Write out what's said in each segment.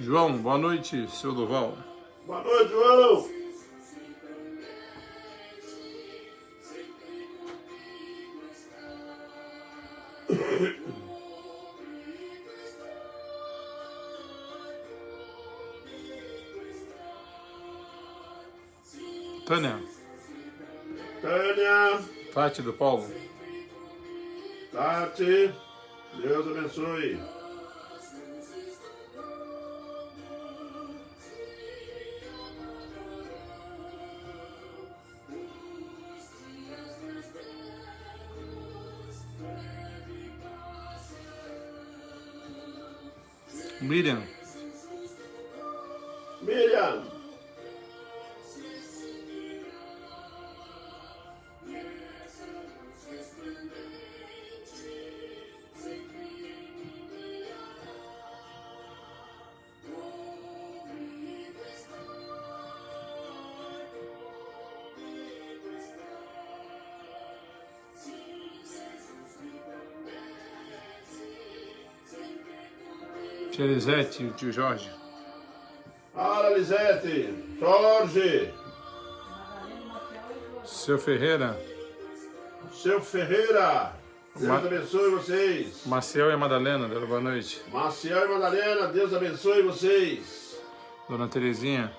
João, boa noite, seu Duval. Boa noite, João. Tânia. Tânia. Tati do Paulo. Tati. Deus abençoe. Miriam. Miriam. Tia Elisete e o tio Jorge. Fala, Lisete. Jorge. Seu Ferreira. Seu Ferreira. Deus abençoe vocês. Maciel e a Madalena, dela boa noite. Maciel e Madalena, Deus abençoe vocês. Dona Terezinha.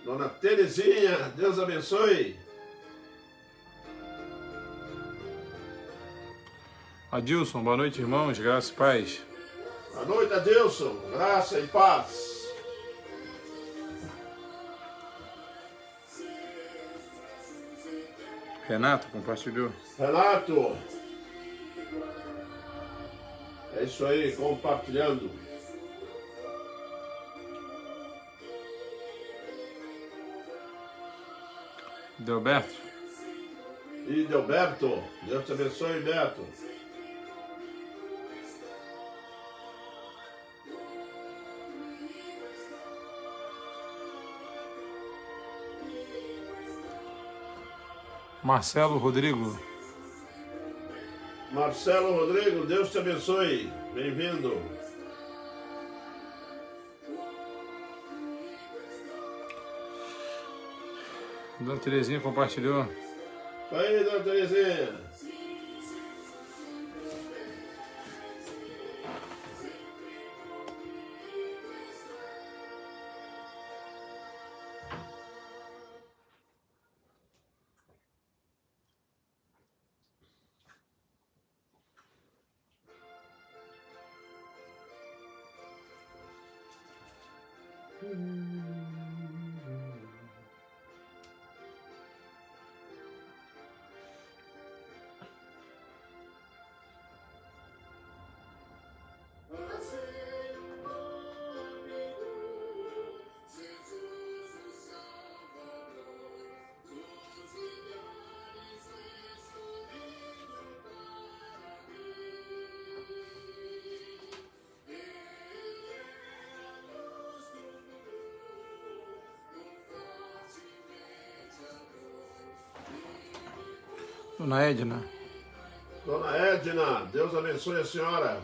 Dona Terezinha, Deus abençoe. Adilson, boa noite, irmãos, graças e paz. Boa noite, Adilson. Graça e paz. Renato compartilhou. Renato. É isso aí, compartilhando. Delberto. E Delberto. Deus te abençoe, Beto. Marcelo Rodrigo. Marcelo Rodrigo, Deus te abençoe. Bem-vindo. Dona Terezinha compartilhou. Aí, Dona Terezinha. Dona Edna. Dona Edna, Deus abençoe a senhora.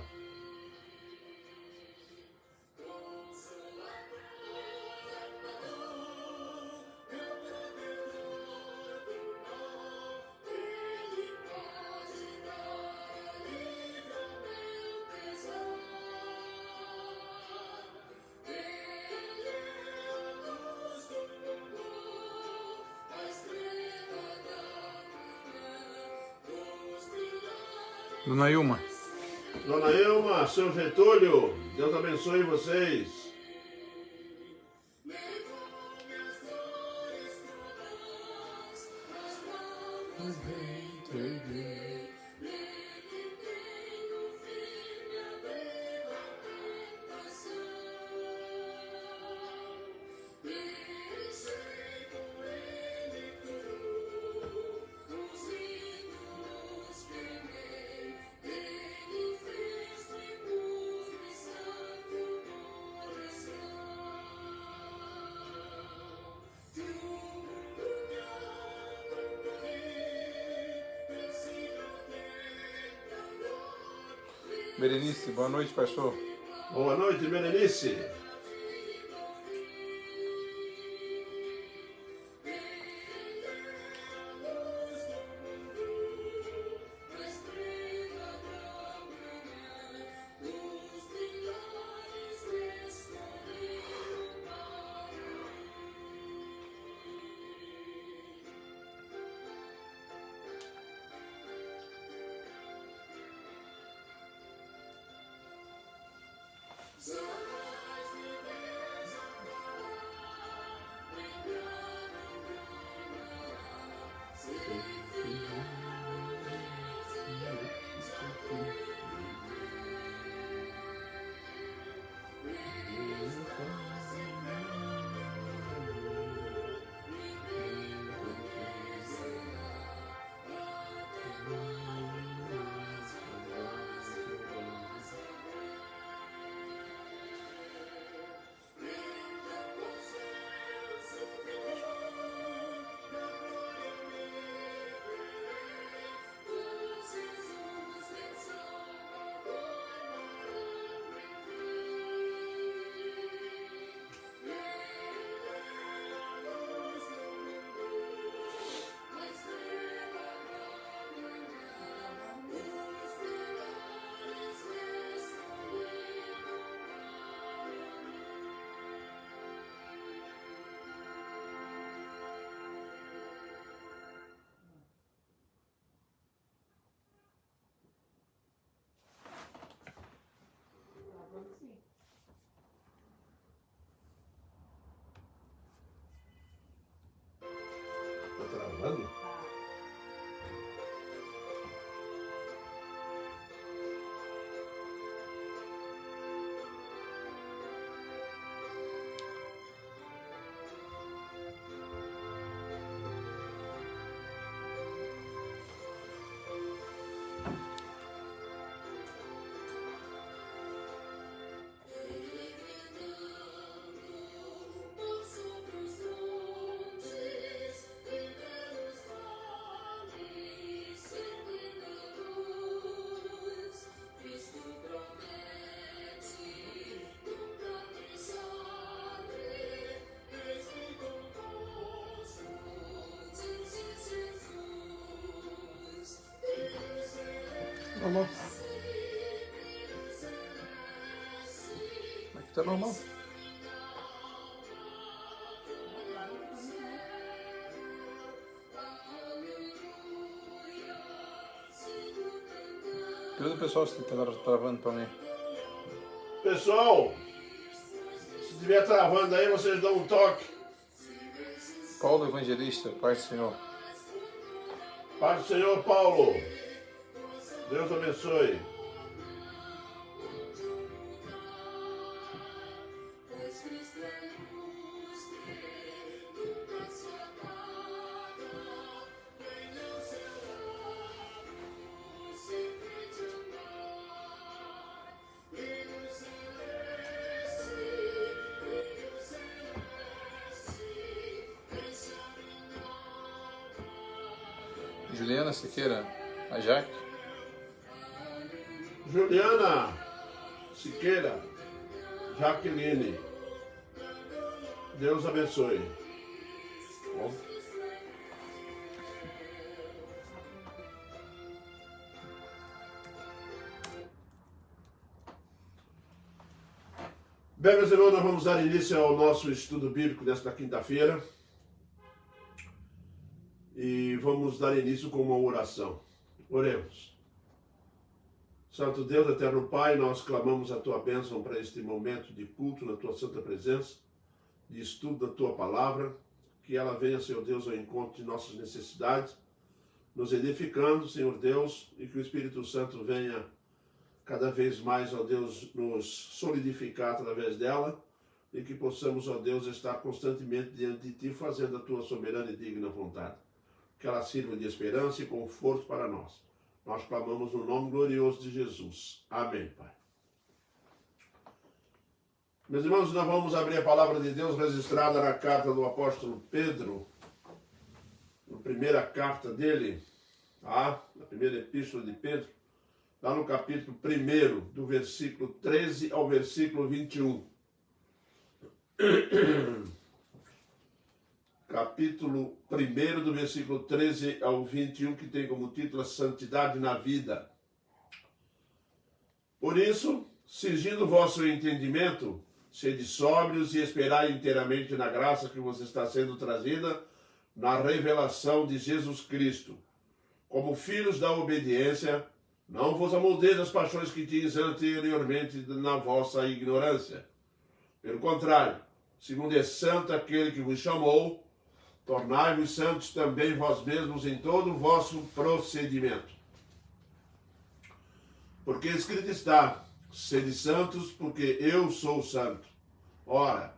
Dona Ilma. Dona Ilma, seu Getúlio, Deus abençoe vocês. Berenice, boa noite, pastor. Boa noite, Berenice. gravando? Normal. Aqui tá normal. Pergunta o pessoal se tá travando pra mim. Pessoal, se estiver travando aí, vocês dão um toque. Paulo Evangelista, Pai do Senhor. Pai do Senhor, Paulo. Deus abençoe. Juliana Siqueira, a Jaque. Juliana Siqueira, Jaqueline. Deus abençoe. Bom. Bem, meus irmãos, nós vamos dar início ao nosso estudo bíblico nesta quinta-feira. E vamos dar início com uma oração. Oremos. Santo Deus, eterno Pai, nós clamamos a Tua bênção para este momento de culto na Tua santa presença, de estudo da Tua palavra, que ela venha, Senhor Deus, ao encontro de nossas necessidades, nos edificando, Senhor Deus, e que o Espírito Santo venha cada vez mais, ó Deus, nos solidificar através dela, e que possamos, ó Deus, estar constantemente diante de Ti, fazendo a Tua soberana e digna vontade. Que ela sirva de esperança e conforto para nós. Nós clamamos no nome glorioso de Jesus. Amém, Pai. Meus irmãos, nós vamos abrir a palavra de Deus registrada na carta do apóstolo Pedro, na primeira carta dele, tá? Na primeira epístola de Pedro, lá no capítulo 1, do versículo 13 ao versículo 21. Capítulo 1, do versículo 13 ao 21, que tem como título a Santidade na Vida. Por isso, cingindo o vosso entendimento, sede sóbrios e esperai inteiramente na graça que vos está sendo trazida na revelação de Jesus Cristo. Como filhos da obediência, não vos amoldeis as paixões que tinhas anteriormente na vossa ignorância. Pelo contrário, segundo é santo aquele que vos chamou, tornai-vos santos também vós mesmos em todo o vosso procedimento. Porque escrito está, sede santos, porque eu sou santo. Ora,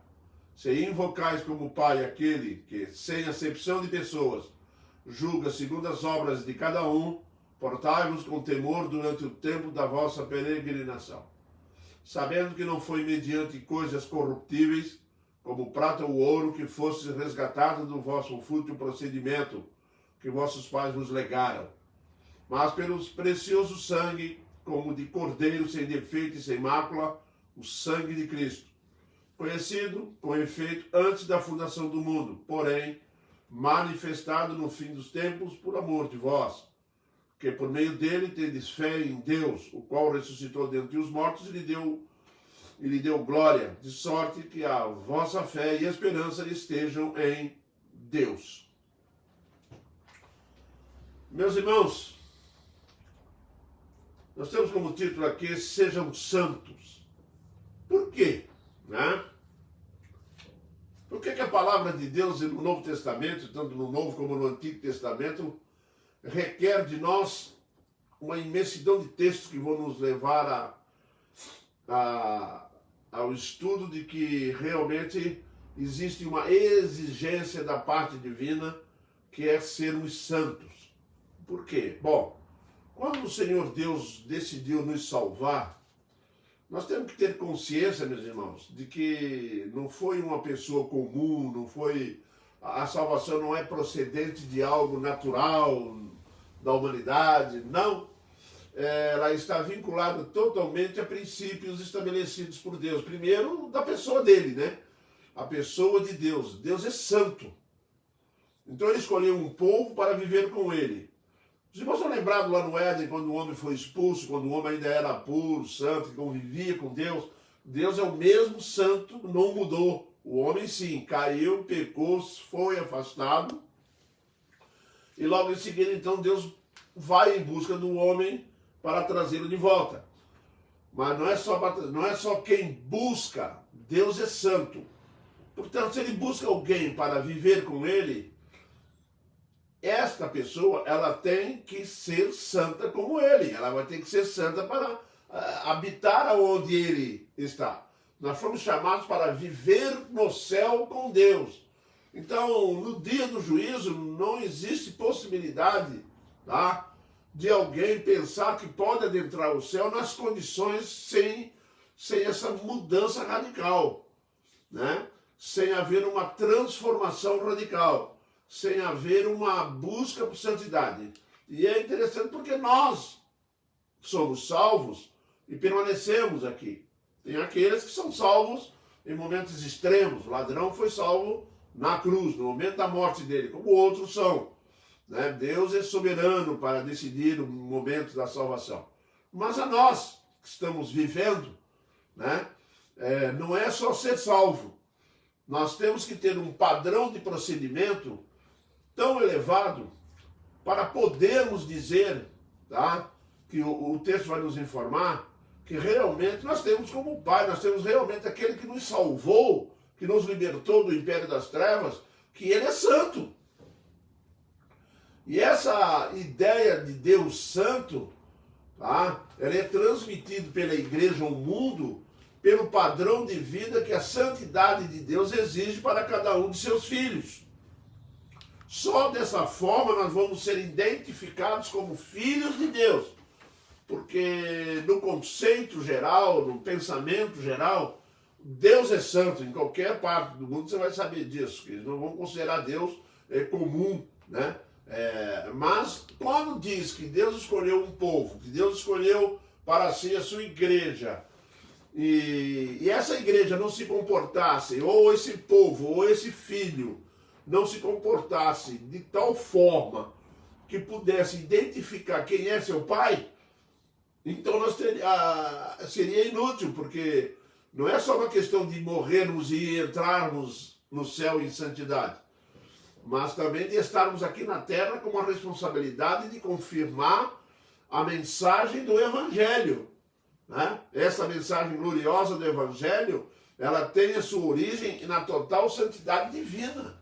se invocais como Pai aquele que, sem acepção de pessoas, julga segundo as obras de cada um, portai-vos com temor durante o tempo da vossa peregrinação, sabendo que não foi mediante coisas corruptíveis, como prata ou ouro, que fosse resgatado do vosso fútil procedimento que vossos pais vos legaram, mas pelo precioso sangue, como de cordeiro sem defeito e sem mácula, o sangue de Cristo, conhecido, com efeito, antes da fundação do mundo, porém, manifestado no fim dos tempos por amor de vós, que por meio dele tendes fé em Deus, o qual ressuscitou dentre os mortos e lhe deu glória, de sorte que a vossa fé e esperança estejam em Deus. Meus irmãos, nós temos como título aqui, sejam santos. Por quê? Né? Por que a palavra de Deus no Novo Testamento, tanto no Novo como no Antigo Testamento, requer de nós uma imensidão de textos que vão nos levar ao estudo de que realmente existe uma exigência da parte divina, que é sermos santos. Por quê? Bom, quando o Senhor Deus decidiu nos salvar, nós temos que ter consciência, meus irmãos, de que não foi uma pessoa comum, não foi... A salvação não é procedente de algo natural da humanidade, não. Ela está vinculada totalmente a princípios estabelecidos por Deus. Primeiro, da pessoa dele, né? A pessoa de Deus. Deus é santo. Então ele escolheu um povo para viver com ele. Os irmãos estão lembrados lá no Éden, quando o homem foi expulso, quando o homem ainda era puro, santo, que convivia com Deus. Deus é o mesmo santo, não mudou. O homem sim, caiu, pecou, foi afastado. E logo em seguida, então, Deus vai em busca do homem para trazê-lo de volta. Mas não é só quem busca, Deus é santo. Portanto, se ele busca alguém para viver com ele, esta pessoa, ela tem que ser santa como ele. Ela vai ter que ser santa para habitar onde ele está. Nós fomos chamados para viver no céu com Deus. Então, no dia do juízo, não existe possibilidade, tá, de alguém pensar que pode adentrar o céu nas condições sem essa mudança radical, né? Sem haver uma transformação radical, sem haver uma busca por santidade. E é interessante porque nós somos salvos e permanecemos aqui. Tem aqueles que são salvos em momentos extremos. O ladrão foi salvo na cruz, no momento da morte dele, como outros são, né? Deus é soberano para decidir o momento da salvação. Mas a nós que estamos vivendo, né, não é só ser salvo. Nós temos que ter um padrão de procedimento tão elevado para podermos dizer, tá, que o texto vai nos informar que realmente nós temos como Pai, nós temos realmente aquele que nos salvou, que nos libertou do império das trevas, que ele é santo. E essa ideia de Deus santo, tá, ela é transmitida pela igreja ao mundo pelo padrão de vida que a santidade de Deus exige para cada um de seus filhos. Só dessa forma nós vamos ser identificados como filhos de Deus. Porque no conceito geral, no pensamento geral, Deus é santo. Em qualquer parte do mundo você vai saber disso, que eles não vão considerar Deus comum, né? Mas quando diz que Deus escolheu um povo, que Deus escolheu para si a sua igreja, e essa igreja não se comportasse, ou esse povo, ou esse filho, não se comportasse de tal forma que pudesse identificar quem é seu pai, então seria inútil, porque não é só uma questão de morrermos e entrarmos no céu em santidade, mas também de estarmos aqui na terra com a responsabilidade de confirmar a mensagem do Evangelho, né? Essa mensagem gloriosa do Evangelho, ela tem a sua origem na total santidade divina,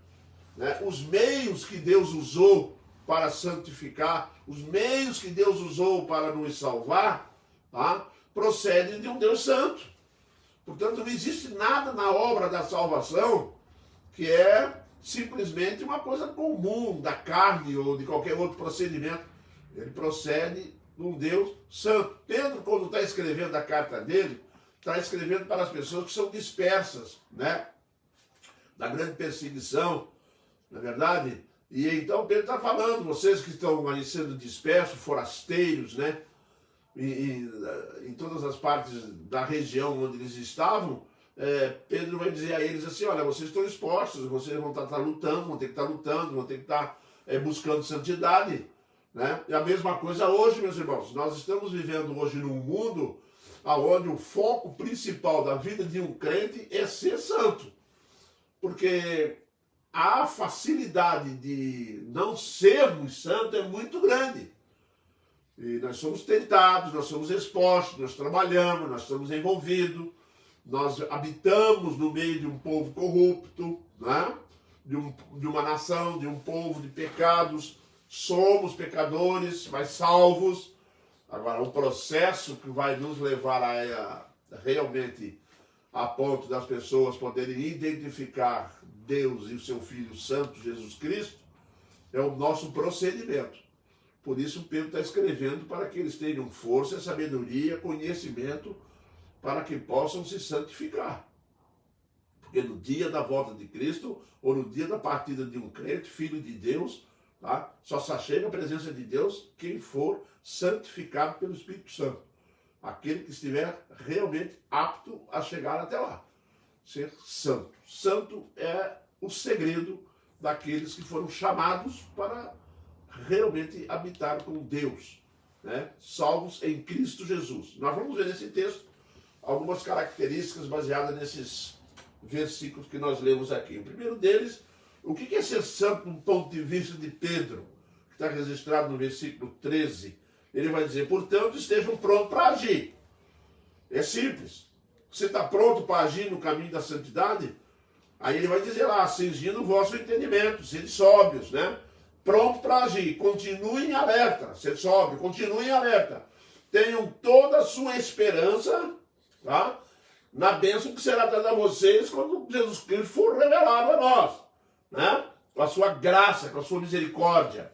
né? Os meios que Deus usou para santificar, os meios que Deus usou para nos salvar, tá, procedem de um Deus santo. Portanto, não existe nada na obra da salvação que é simplesmente uma coisa comum da carne ou de qualquer outro procedimento. Ele procede de um Deus santo. Pedro, quando está escrevendo a carta dele, está escrevendo para as pessoas que são dispersas, né, da grande perseguição, não é verdade? E então Pedro está falando, vocês que estão ali sendo dispersos, forasteiros, né, em todas as partes da região onde eles estavam, Pedro vai dizer a eles assim, olha, vocês estão expostos, vocês vão estar lutando, vão ter que estar lutando, vão ter que estar buscando santidade, né? E a mesma coisa hoje, meus irmãos, nós estamos vivendo hoje num mundo onde o foco principal da vida de um crente é ser santo, porque a facilidade de não sermos santos é muito grande. E nós somos tentados, nós somos expostos, nós trabalhamos, nós estamos envolvidos, Nós habitamos no meio de um povo corrupto, né? De uma nação, de um povo de pecados. Somos pecadores, mas salvos. Agora, o processo que vai nos levar a realmente a ponto das pessoas poderem identificar Deus e o seu Filho Santo, Jesus Cristo, é o nosso procedimento. Por isso Pedro está escrevendo para que eles tenham força, sabedoria, conhecimento, para que possam se santificar. Porque no dia da volta de Cristo, ou no dia da partida de um crente, filho de Deus, tá? Só se chega a presença de Deus quem for santificado pelo Espírito Santo. Aquele que estiver realmente apto a chegar até lá. Ser santo. Santo é o segredo daqueles que foram chamados para realmente habitar com Deus, né? Salvos em Cristo Jesus. Nós vamos ver nesse texto algumas características baseadas nesses versículos que nós lemos aqui. O primeiro deles, o que é ser santo do ponto de vista de Pedro, que está registrado no versículo 13. Ele vai dizer, portanto, estejam prontos para agir. É simples. Você está pronto para agir no caminho da santidade? Aí ele vai dizer lá, cingindo o vosso entendimento, sede sóbrios, né? Pronto para agir, continuem alerta, ser sóbrio, continuem alerta. Tenham toda a sua esperança, tá? Na bênção que será dada a vocês quando Jesus Cristo for revelado a nós, né? Com a sua graça, com a sua misericórdia.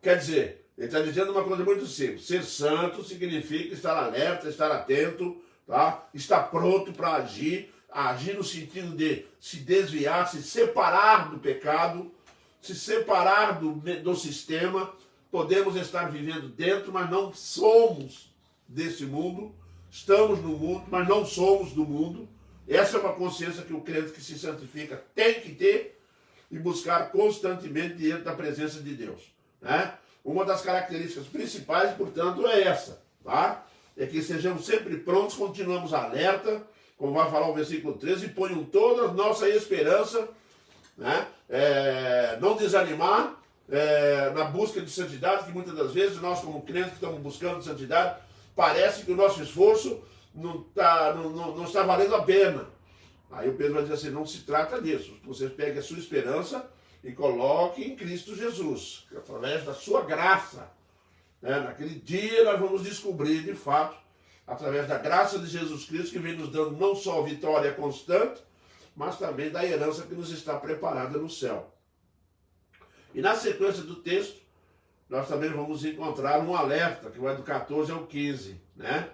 Quer dizer, ele está dizendo uma coisa muito simples. Ser santo significa estar alerta, estar atento, tá? Estar pronto para agir. Agir no sentido de se desviar, se separar do pecado, se separar do sistema. Podemos estar vivendo dentro, mas não somos desse mundo. Estamos no mundo, mas não somos do mundo. Essa é uma consciência que o crente que se santifica tem que ter e buscar constantemente diante da presença de Deus, né? Uma das características principais, portanto, é essa, tá? É que sejamos sempre prontos, continuamos alerta, como vai falar o versículo 13, e ponham toda a nossa esperança, né? Não desanimar na busca de santidade, que muitas das vezes nós, como crentes que estamos buscando santidade, parece que o nosso esforço não está valendo a pena. Aí o Pedro vai dizer assim, não se trata disso. Vocês peguem a sua esperança e coloquem em Cristo Jesus, que através da sua graça, né? Naquele dia nós vamos descobrir de fato, através da graça de Jesus Cristo, que vem nos dando não só vitória constante, mas também da herança que nos está preparada no céu. E na sequência do texto, nós também vamos encontrar um alerta, que vai do 14 ao 15, né?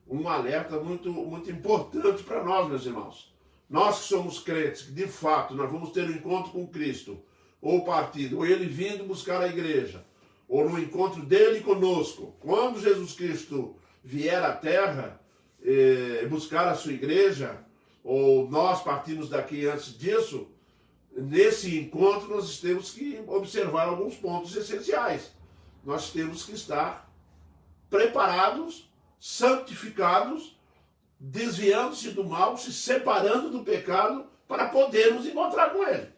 Um alerta muito, muito importante para nós, meus irmãos. Nós que somos crentes, que de fato nós vamos ter um encontro com Cristo, ou partido, ou Ele vindo buscar a igreja, ou no encontro dele conosco. Quando Jesus Cristo vier à terra buscar a sua igreja, ou nós partimos daqui antes disso, nesse encontro nós temos que observar alguns pontos essenciais. Nós temos que estar preparados, santificados, desviando-se do mal, se separando do pecado, para podermos encontrar com Ele,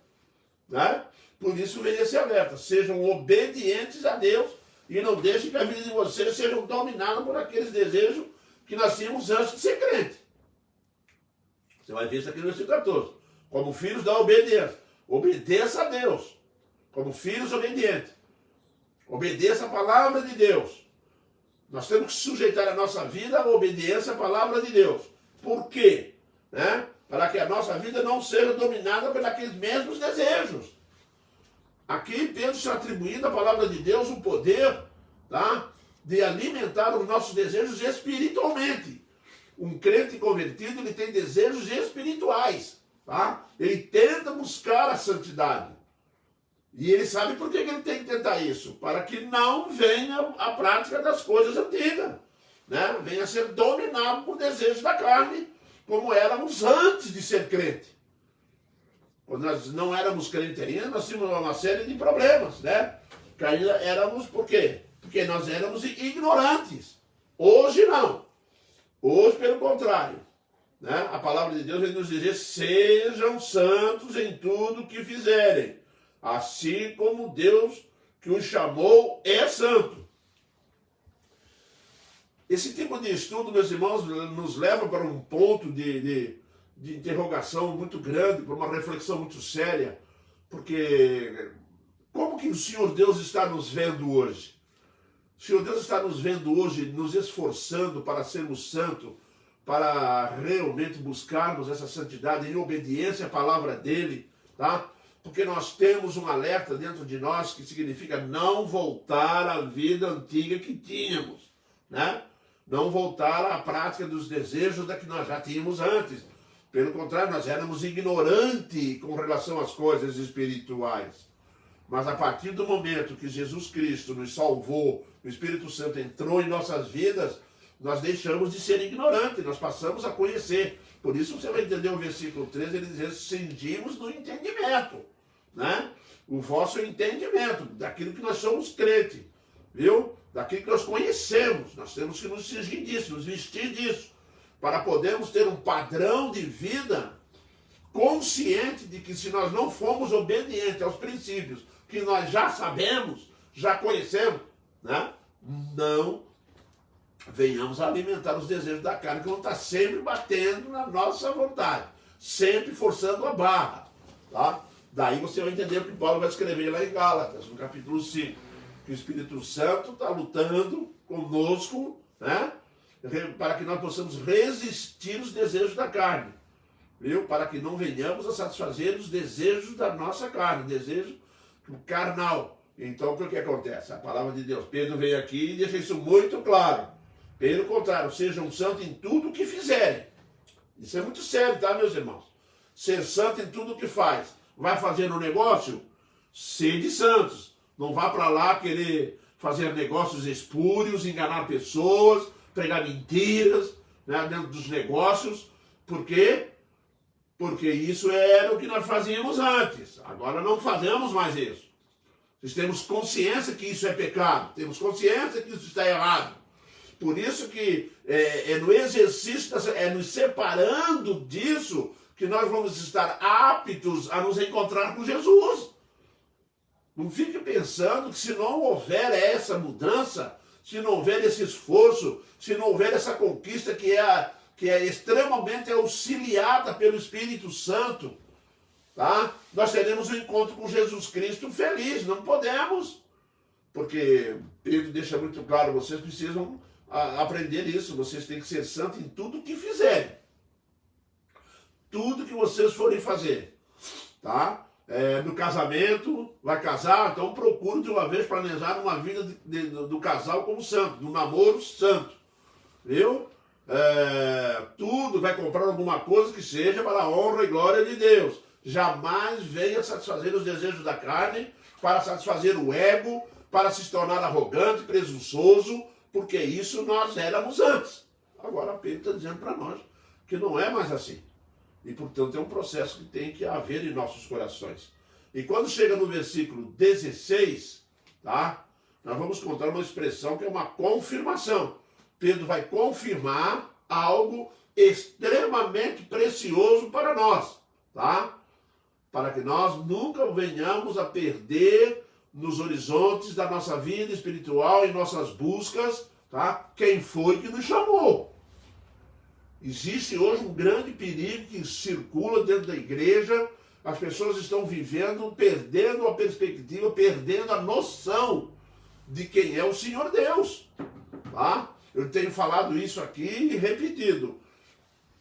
né? Por isso vem esse alerta, sejam obedientes a Deus e não deixem que a vida de vocês seja dominada por aqueles desejos que nós tínhamos antes de ser crente. Você vai ver isso aqui no versículo 14. Como filhos da obediência. Obedeça a Deus. Como filhos obedientes. Obedeça a palavra de Deus. Nós temos que sujeitar a nossa vida à obediência à palavra de Deus. Por quê? Né? Para que a nossa vida não seja dominada por aqueles mesmos desejos. Aqui Pedro está atribuindo à palavra de Deus o poder, tá? De alimentar os nossos desejos espiritualmente. Um crente convertido, ele tem desejos espirituais, tá? Ele tenta buscar a santidade. E ele sabe por que ele tem que tentar isso? Para que não venha a prática das coisas antigas, né? Venha a ser dominado por desejos da carne, como éramos antes de ser crente. Quando nós não éramos crentes ainda, nós tínhamos uma série de problemas, né? Que ainda éramos, por quê? Porque nós éramos ignorantes. Hoje não. Hoje, pelo contrário, né? A palavra de Deus vem nos dizer, sejam santos em tudo que fizerem, assim como Deus que os chamou é santo. Esse tipo de estudo, meus irmãos, nos leva para um ponto de interrogação muito grande, para uma reflexão muito séria, porque como que o Senhor Deus está nos vendo hoje? O Senhor Deus está nos vendo hoje, nos esforçando para sermos santos, para realmente buscarmos essa santidade em obediência à palavra dEle, tá? Porque nós temos um alerta dentro de nós que significa não voltar à vida antiga que tínhamos, né? Não voltar à prática dos desejos da que nós já tínhamos antes. Pelo contrário, nós éramos ignorantes com relação às coisas espirituais. Mas a partir do momento que Jesus Cristo nos salvou, o Espírito Santo entrou em nossas vidas, nós deixamos de ser ignorantes, nós passamos a conhecer. Por isso você vai entender o versículo 13, ele diz, cindimos do entendimento, né? O vosso entendimento, daquilo que nós somos crentes, viu? Daquilo que nós conhecemos, nós temos que nos cingir disso, nos vestir disso, para podermos ter um padrão de vida consciente de que se nós não formos obedientes aos princípios que nós já sabemos, já conhecemos, né? Não venhamos a alimentar os desejos da carne, que vão estar sempre batendo na nossa vontade, sempre forçando a barra, tá? Daí você vai entender o que Paulo vai escrever lá em Gálatas, no capítulo 5, que o Espírito Santo está lutando conosco, né? Para que nós possamos resistir os desejos da carne, viu? Para que não venhamos a satisfazer os desejos da nossa carne, desejo carnal. Então, o que acontece? A palavra de Deus, Pedro veio aqui e deixa isso muito claro. Pelo contrário, sejam santos em tudo o que fizerem. Isso é muito sério, tá, meus irmãos? Ser santo em tudo o que faz. Vai fazer um negócio? Sede santos. Não vá para lá querer fazer negócios espúrios, enganar pessoas, pregar mentiras, né, dentro dos negócios. Por quê? Porque isso era o que nós fazíamos antes. Agora não fazemos mais isso. Nós temos consciência que isso é pecado. Temos consciência que isso está errado. Por isso que no exercício, nos separando disso, que nós vamos estar aptos a nos encontrar com Jesus. Não fique pensando que se não houver essa mudança, se não houver esse esforço, se não houver essa conquista que é extremamente auxiliada pelo Espírito Santo, tá? Nós teremos um encontro com Jesus Cristo feliz. Não podemos, porque Pedro deixa muito claro, vocês precisam aprender isso, vocês têm que ser santos em tudo que fizerem. Tudo que vocês forem fazer, tá? No casamento, vai casar, então procure de uma vez planejar uma vida do casal como santo, do namoro santo, viu? Tudo vai comprar alguma coisa que seja para a honra e glória de Deus. Jamais venha satisfazer os desejos da carne, para satisfazer o ego, para se tornar arrogante, presunçoso, porque isso nós éramos antes. Agora Pedro está dizendo para nós que não é mais assim. E, portanto, é um processo que tem que haver em nossos corações. E quando chega no versículo 16, tá? Nós vamos encontrar uma expressão que é uma confirmação. Pedro vai confirmar algo extremamente precioso para nós, tá? Para que nós nunca venhamos a perder nos horizontes da nossa vida espiritual e nossas buscas, tá? Quem foi que nos chamou? Existe hoje um grande perigo que circula dentro da igreja. As pessoas estão vivendo, perdendo a perspectiva, perdendo a noção de quem é o Senhor Deus, tá? Eu tenho falado isso aqui e repetido.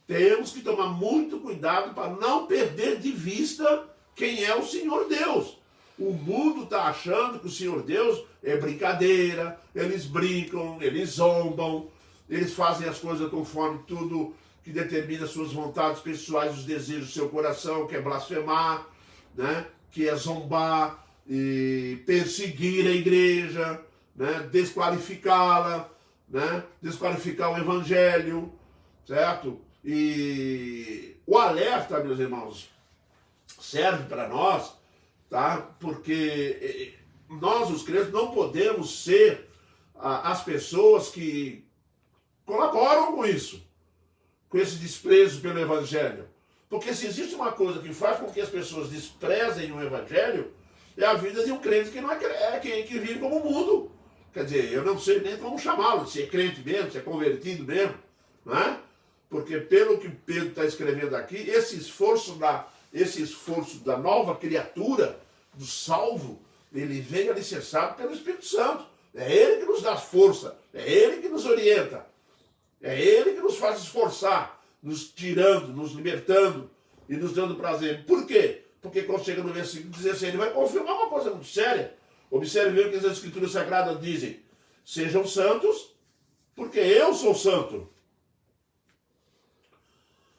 Temos que tomar muito cuidado para não perder de vista quem é o Senhor Deus. O mundo está achando que o Senhor Deus é brincadeira, eles brincam, eles zombam, eles fazem as coisas conforme tudo que determina suas vontades pessoais, os desejos do seu coração, que é blasfemar, né? Que é zombar e perseguir a igreja, né? Desqualificá-la, né? Desqualificar o evangelho, certo? E o alerta, meus irmãos, serve para nós, tá? Porque nós, os crentes, não podemos ser as pessoas que colaboram com isso, com esse desprezo pelo evangelho. Porque se existe uma coisa que faz com que as pessoas desprezem o evangelho, é a vida de um crente que não é que vive como o mundo, Quer dizer, eu não sei nem como chamá-lo, se é crente mesmo, se é convertido mesmo, não é? Porque pelo que Pedro está escrevendo aqui, esse esforço da nova criatura, do salvo, ele vem alicerçado pelo Espírito Santo. É ele que nos dá força, é ele que nos orienta, é ele que nos faz esforçar, nos tirando, nos libertando e nos dando prazer. Por quê? Porque quando chega no versículo 16, ele vai confirmar uma coisa muito séria. Observe o que as Escrituras Sagradas dizem. Sejam santos, porque eu sou santo.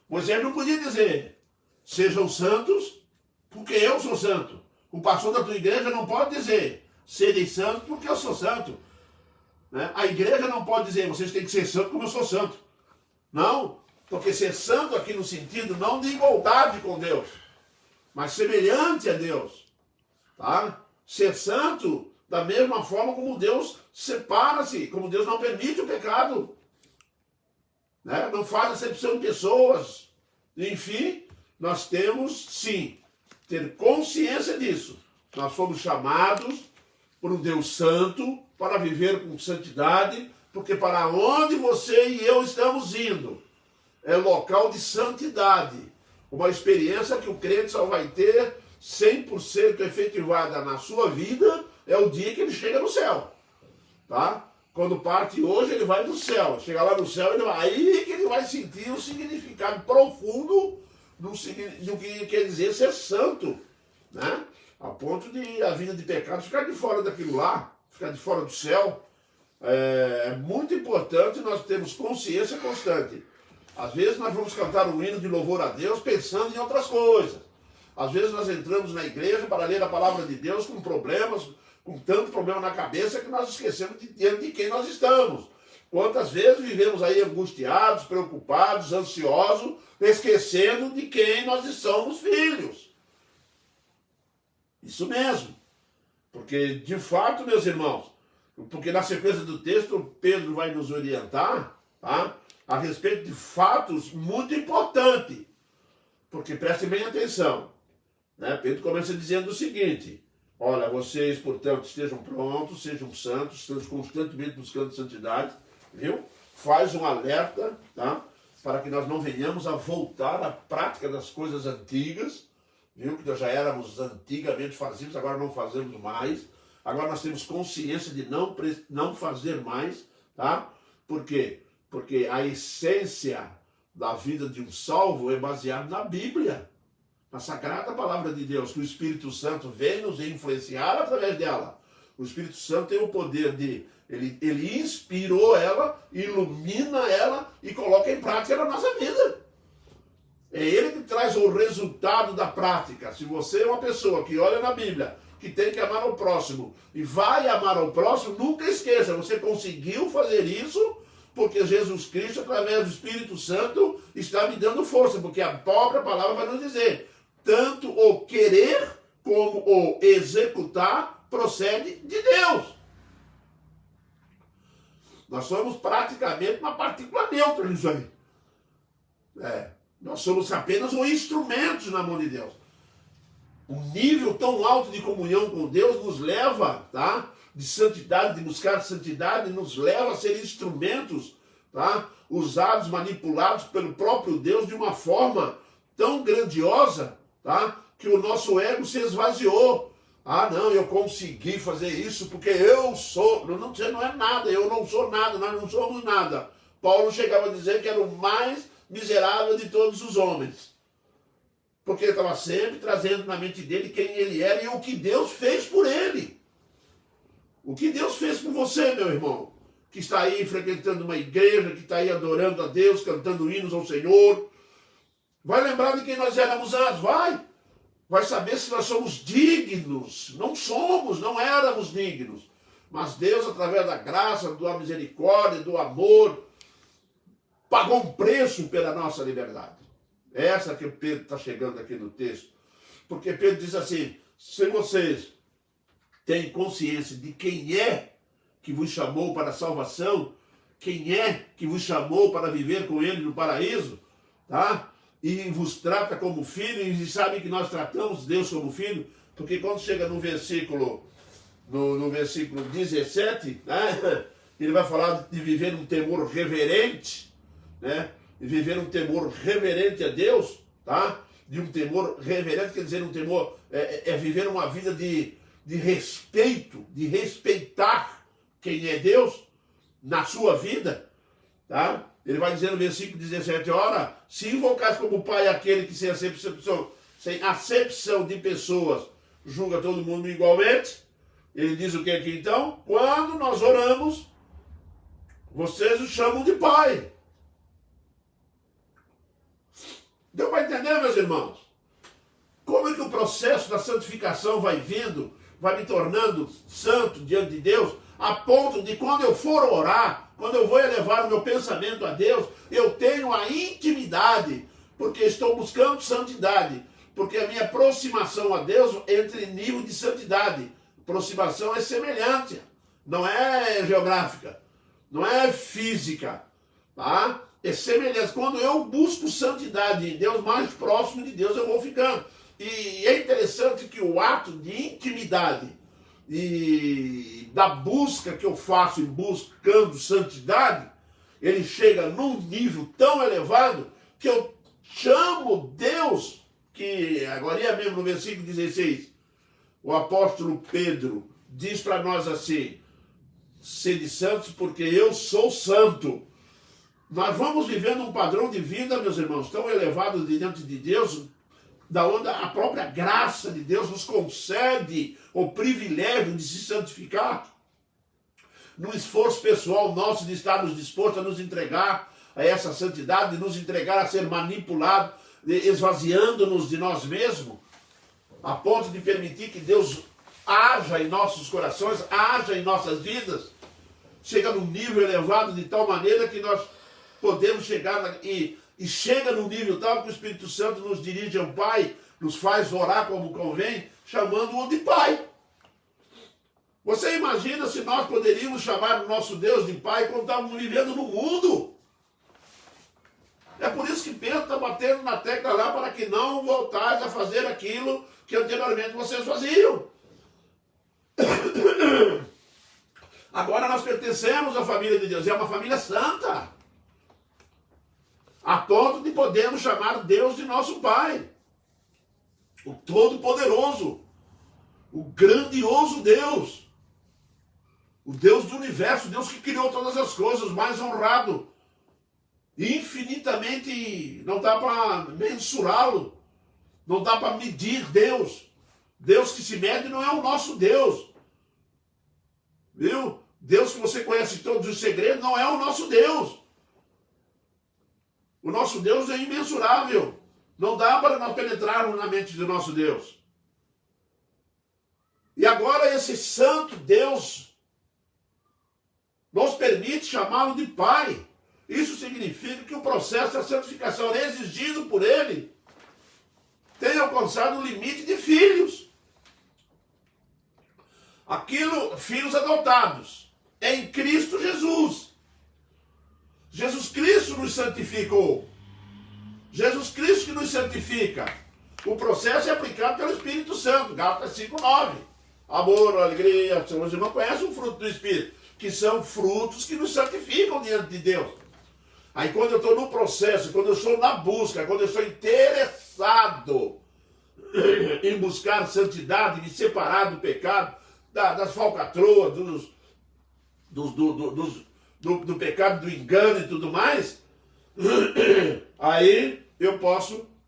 Moisés não podia dizer, sejam santos, porque eu sou santo. O pastor da tua igreja não pode dizer, serem santos, porque eu sou santo. Né? A igreja não pode dizer, vocês têm que ser santos como eu sou santo. Não, porque ser santo aqui no sentido não de igualdade com Deus, mas semelhante a Deus. Tá? Ser santo da mesma forma como Deus separa-se, como Deus não permite o pecado. Né? Não faz acepção de pessoas. Enfim, nós temos, sim, ter consciência disso. Nós fomos chamados por um Deus santo para viver com santidade, porque para onde você e eu estamos indo é local de santidade. Uma experiência que o crente só vai ter 100% efetivada na sua vida é o dia que ele chega no céu. Tá? Quando parte hoje, ele vai no céu. Chega lá no céu, aí que ele vai sentir o significado profundo do que quer dizer ser santo. Né? A ponto de a vida de pecado ficar de fora daquilo lá, ficar de fora do céu. É muito importante nós termos consciência constante. Às vezes nós vamos cantar um hino de louvor a Deus pensando em outras coisas. Às vezes nós entramos na igreja para ler a palavra de Deus com problemas, com tanto problema na cabeça que nós esquecemos de quem nós estamos. Quantas vezes vivemos aí angustiados, preocupados, ansiosos, esquecendo de quem nós somos filhos. Isso mesmo. Porque, de fato, meus irmãos, porque na sequência do texto, Pedro vai nos orientar, tá, a respeito de fatos muito importantes. Porque prestem bem atenção. Né? Pedro começa dizendo o seguinte: olha, vocês, portanto, estejam prontos, sejam santos, estejam constantemente buscando santidade, viu? Faz um alerta, tá? Para que nós não venhamos a voltar à prática das coisas antigas, viu? Que nós já éramos antigamente fazíamos, agora não fazemos mais. Agora nós temos consciência de não fazer mais, tá? Por quê? Porque a essência da vida de um salvo é baseada na Bíblia, na sagrada palavra de Deus, que o Espírito Santo vem nos influenciar através dela. O Espírito Santo tem o poder de, ele inspirou ela, ilumina ela e coloca em prática na nossa vida. É ele que traz o resultado da prática. Se você é uma pessoa que olha na Bíblia, que tem que amar o próximo e vai amar o próximo, nunca esqueça, você conseguiu fazer isso porque Jesus Cristo, através do Espírito Santo, está me dando força, porque a própria palavra vai nos dizer, tanto o querer como o executar procede de Deus. Nós somos praticamente uma partícula neutra nisso aí. Nós somos apenas um instrumento na mão de Deus. Um nível tão alto de comunhão com Deus nos leva, tá, de santidade, de buscar santidade, nos leva a ser instrumentos, tá, usados, manipulados pelo próprio Deus de uma forma tão grandiosa, tá, que o nosso ego se esvaziou. Ah, não, eu consegui fazer isso porque eu sou. Não, você não é nada, eu não sou nada, nós não somos nada. Paulo chegava a dizer que era o mais miserável de todos os homens. Porque ele estava sempre trazendo na mente dele quem ele era e o que Deus fez por ele. O que Deus fez por você, meu irmão, que está aí frequentando uma igreja, que está aí adorando a Deus, cantando hinos ao Senhor. Vai lembrar de quem nós éramos antes, vai saber se nós somos dignos. Não somos, não éramos dignos. Mas Deus, através da graça, da misericórdia, do amor, pagou um preço pela nossa liberdade. Essa que Pedro está chegando aqui no texto. Porque Pedro diz assim, se vocês têm consciência de quem é que vos chamou para a salvação, quem é que vos chamou para viver com ele no paraíso, tá? E vos trata como filho, e sabem que nós tratamos Deus como filho, porque quando chega no versículo no versículo 17, né? Ele vai falar de viver um temor reverente, né? De viver um temor reverente a Deus, tá? De um temor reverente, quer dizer, um temor, viver uma vida de respeito, de respeitar quem é Deus na sua vida, tá? Ele vai dizer no versículo 17, ora, se invocais como Pai aquele que sem acepção de pessoas julga todo mundo igualmente, ele diz o que aqui então? Quando nós oramos, vocês o chamam de Pai. Deu para entender, meus irmãos? Como é que o processo da santificação vai vindo, vai me tornando santo diante de Deus, a ponto de quando eu for orar, quando eu vou elevar o meu pensamento a Deus, eu tenho a intimidade, porque estou buscando santidade, porque a minha aproximação a Deus entra em nível de santidade. Aproximação é semelhante, não é geográfica, não é física, tá? É semelhante. Quando eu busco santidade em Deus, mais próximo de Deus eu vou ficando. E é interessante que o ato de intimidade e da busca que eu faço em buscando santidade, ele chega num nível tão elevado que eu chamo Deus, que agora mesmo no versículo 16, o apóstolo Pedro diz para nós assim, sede santos porque eu sou santo. Nós vamos vivendo um padrão de vida, meus irmãos, tão elevado diante de Deus, da onde a própria graça de Deus nos concede o privilégio de se santificar, no esforço pessoal nosso de estarmos dispostos a nos entregar a essa santidade, de nos entregar a ser manipulado, esvaziando-nos de nós mesmos, a ponto de permitir que Deus haja em nossos corações, haja em nossas vidas, chega num nível elevado de tal maneira que nós podemos chegar e chega num nível tal que o Espírito Santo nos dirige ao Pai, nos faz orar como convém, chamando-o de Pai. Você imagina se nós poderíamos chamar o nosso Deus de Pai quando estávamos vivendo no mundo? É por isso que Pedro está batendo na tecla lá para que não voltais a fazer aquilo que anteriormente vocês faziam. Agora nós pertencemos à família de Deus, é uma família santa, a ponto de podermos chamar Deus de nosso Pai, o Todo-Poderoso, o grandioso Deus, o Deus do universo, Deus que criou todas as coisas, mais honrado, infinitamente, não dá para mensurá-lo, não dá para medir Deus. Deus que se mede não é o nosso Deus, viu? Deus que você conhece todos os segredos não é o nosso Deus. O nosso Deus é imensurável. Não dá para nós penetrarmos na mente do nosso Deus. E agora esse santo Deus nos permite chamá-lo de Pai. Isso significa que o processo da santificação exigido por Ele tem alcançado o limite de filhos. Filhos adotados em Cristo Jesus. Jesus Cristo nos santificou. Jesus Cristo que nos santifica. O processo é aplicado pelo Espírito Santo. Gálatas 5:9. Amor, alegria. Os irmãos conhecem o fruto do Espírito, que são frutos que nos santificam diante de Deus. Aí quando eu estou no processo, quando eu estou na busca, quando eu estou interessado em buscar santidade, me separar do pecado, das falcatruas, do pecado, do engano e tudo mais, aí eu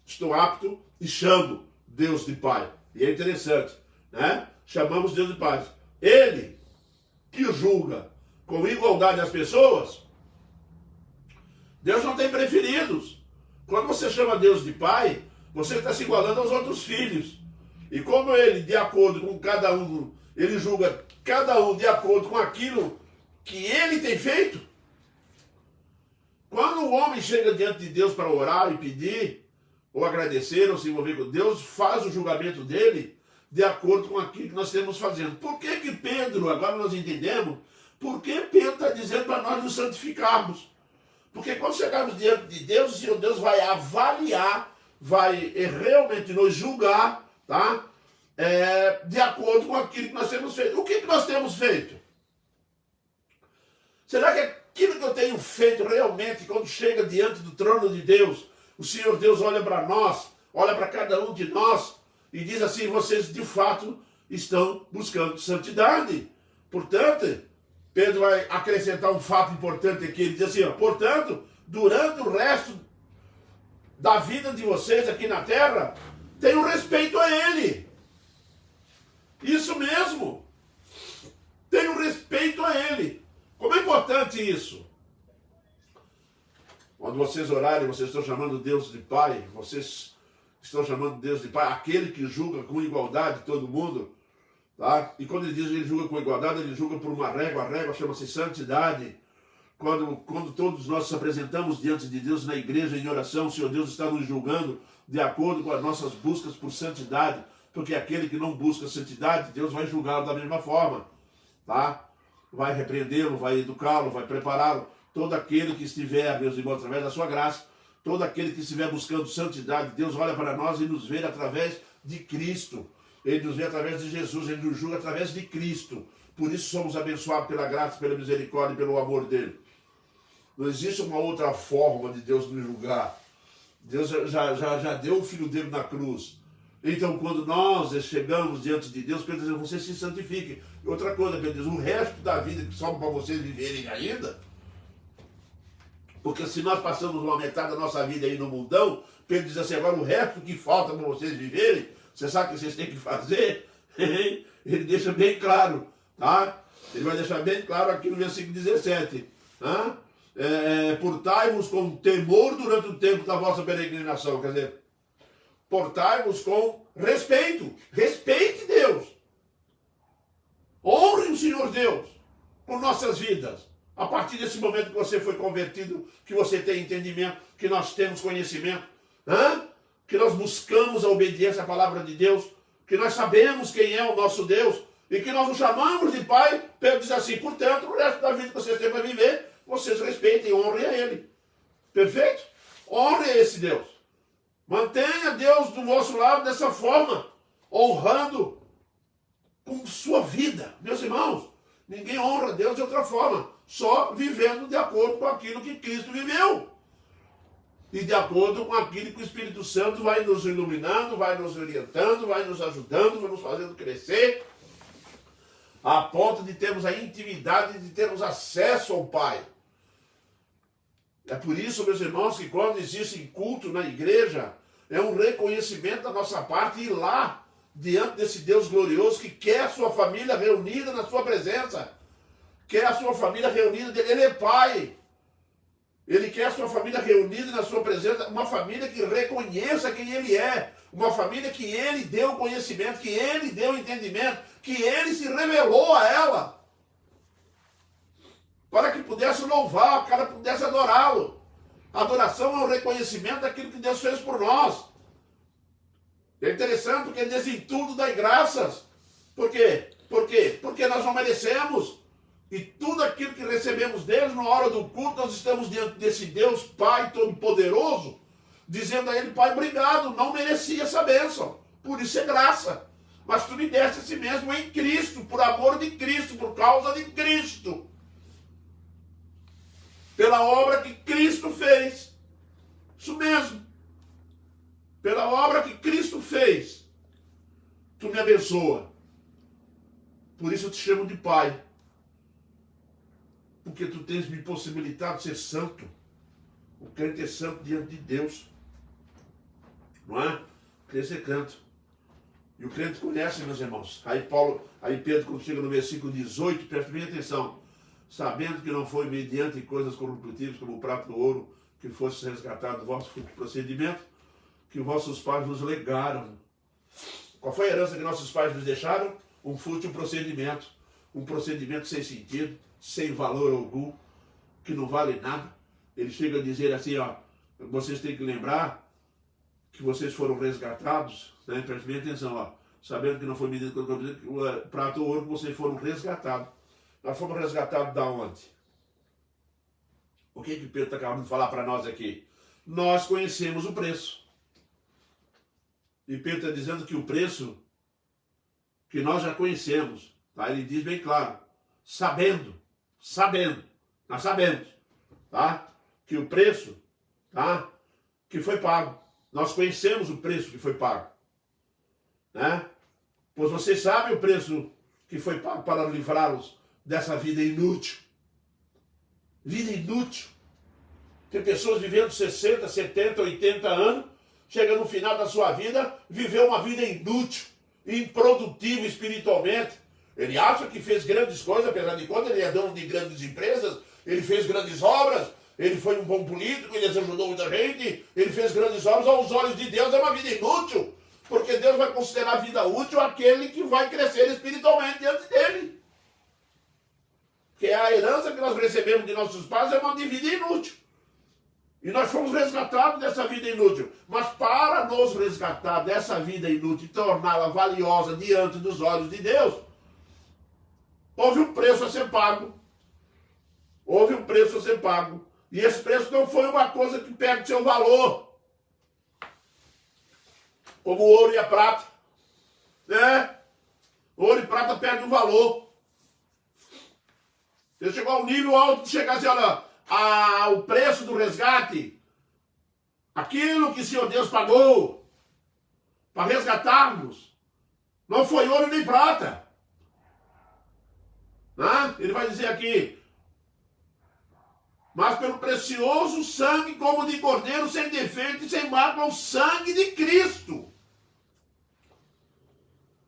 estou apto e chamo Deus de Pai. E é interessante, né? Chamamos Deus de Pai. Ele que julga com igualdade as pessoas, Deus não tem preferidos. Quando você chama Deus de Pai, você está se igualando aos outros filhos. E como Ele, de acordo com cada um, Ele julga cada um de acordo com aquilo que Ele tem feito. Quando o homem chega diante de Deus para orar e pedir, ou agradecer, ou se envolver com Deus, faz o julgamento dele de acordo com aquilo que nós temos fazendo. Por que Pedro, agora nós entendemos, por que Pedro está dizendo para nós nos santificarmos? Porque quando chegarmos diante de Deus, o Senhor Deus vai avaliar, vai realmente nos julgar, tá? de acordo com aquilo que nós temos feito. O que nós temos feito? Será que aquilo que eu tenho feito realmente, quando chega diante do trono de Deus, o Senhor Deus olha para nós, olha para cada um de nós e diz assim: vocês de fato estão buscando santidade. Portanto, Pedro vai acrescentar um fato importante aqui. Ele diz assim: portanto, durante o resto da vida de vocês aqui na terra, tenham respeito a Ele. Isso mesmo. Tenham respeito a Ele. Como é importante isso? Quando vocês orarem, vocês estão chamando Deus de Pai, vocês estão chamando Deus de Pai, aquele que julga com igualdade todo mundo, tá? E quando ele diz que ele julga com igualdade, ele julga por uma régua, a régua chama-se santidade. Quando todos nós nos apresentamos diante de Deus na igreja em oração, o Senhor Deus está nos julgando de acordo com as nossas buscas por santidade, porque aquele que não busca santidade, Deus vai julgá-lo da mesma forma, tá? Vai repreendê-lo, vai educá-lo, vai prepará-lo. Todo aquele que estiver, meus irmãos, através da sua graça, todo aquele que estiver buscando santidade, Deus olha para nós e nos vê através de Cristo. Ele nos vê através de Jesus, Ele nos julga através de Cristo. Por isso somos abençoados pela graça, pela misericórdia e pelo amor dEle. Não existe uma outra forma de Deus nos julgar. Deus já deu o Filho dele na cruz. Então, quando nós chegamos diante de Deus, Pedro diz: vocês se santifiquem. E outra coisa, Pedro diz: o resto da vida que sobra para vocês viverem ainda, porque se nós passamos uma metade da nossa vida aí no mundão, Pedro diz assim: agora o resto que falta para vocês viverem, você sabe o que vocês têm que fazer? Ele deixa bem claro, tá? Ele vai deixar bem claro aqui no versículo 17. Tá? Portai-vos com temor durante o tempo da vossa peregrinação. Quer dizer, portai-vos com respeito. Respeite Deus. Honre o Senhor Deus por nossas vidas. A partir desse momento que você foi convertido, que você tem entendimento, que nós temos conhecimento, que nós buscamos a obediência à palavra de Deus, que nós sabemos quem é o nosso Deus e que nós o chamamos de Pai. Pedro diz assim: portanto, o resto da vida que vocês têm para viver, vocês respeitem e honrem a Ele. Perfeito? Honre a esse Deus. Mantenha Deus do vosso lado dessa forma, honrando com sua vida. Meus irmãos, ninguém honra Deus de outra forma, só vivendo de acordo com aquilo que Cristo viveu. E de acordo com aquilo que o Espírito Santo vai nos iluminando, vai nos orientando, vai nos ajudando, vai nos fazendo crescer, a ponto de termos a intimidade, de termos acesso ao Pai. É por isso, meus irmãos, que quando existe culto na igreja, é um reconhecimento da nossa parte ir lá, diante desse Deus glorioso que quer a sua família reunida na sua presença, quer a sua família reunida dele. Ele é Pai. Ele quer a sua família reunida na sua presença, uma família que reconheça quem Ele é, uma família que Ele deu conhecimento, que Ele deu entendimento, que Ele se revelou a ela, para que pudesse louvar, para que pudesse adorá-lo. A adoração é o reconhecimento daquilo que Deus fez por nós. É interessante porque Ele diz: em tudo dai graças. Por quê? Por quê? Porque nós não merecemos. E tudo aquilo que recebemos deles na hora do culto, nós estamos diante desse Deus Pai Todo-Poderoso, dizendo a Ele: Pai, obrigado, não merecia essa bênção, por isso é graça. Mas Tu me deste a si mesmo em Cristo, por amor de Cristo, por causa de Cristo. Pela obra que Cristo fez. Isso mesmo. Pela obra que Cristo fez, Tu me abençoa. Por isso eu te chamo de Pai. Porque Tu tens me possibilitado de ser santo. O crente é santo diante de Deus. Não é? O crente é santo. E o crente conhece, meus irmãos. Aí Pedro, quando chega no versículo 18, preste bem atenção. Sabendo que não foi mediante coisas corruptíveis como o prata ou ouro, que fosse resgatado o vosso procedimento, que vossos pais vos legaram. Qual foi a herança que nossos pais nos deixaram? Um fútil procedimento. Um procedimento sem sentido, sem valor algum, que não vale nada. Ele chega a dizer assim: vocês têm que lembrar que vocês foram resgatados, né? Preste bem atenção, sabendo que não foi mediante prata ou ouro, que vocês foram resgatados. Nós fomos resgatados da onde? O que Pedro está acabando de falar para nós aqui? Nós conhecemos o preço. E Pedro está dizendo que o preço que nós já conhecemos, tá? Ele diz bem claro, sabendo, nós sabemos, tá? Que o preço, tá? Que foi pago. Nós conhecemos o preço que foi pago, né? Pois vocês sabem o preço que foi pago para livrá-los dessa vida inútil. Vida inútil. Tem pessoas vivendo 60, 70, 80 anos, chega no final da sua vida, viveu uma vida inútil, improdutiva espiritualmente. Ele acha que fez grandes coisas, apesar de contas, ele é dono de grandes empresas, ele fez grandes obras, ele foi um bom político, ele ajudou muita gente, ele fez grandes obras. Aos olhos de Deus é uma vida inútil, porque Deus vai considerar a vida útil aquele que vai crescer espiritualmente diante dele. Porque a herança que nós recebemos de nossos pais é uma vida inútil. E nós fomos resgatados dessa vida inútil. Mas para nos resgatar dessa vida inútil e torná-la valiosa diante dos olhos de Deus, houve um preço a ser pago. Houve um preço a ser pago. E esse preço não foi uma coisa que perde seu valor. Como o ouro e a prata. Né? Ouro e prata perdem o valor. Você chegou ao nível alto de chegar assim, olha, o preço do resgate, aquilo que o Senhor Deus pagou para resgatar-nos, não foi ouro nem prata. Né? Ele vai dizer aqui, mas pelo precioso sangue como de cordeiro, sem defeito e sem mácula, o sangue de Cristo.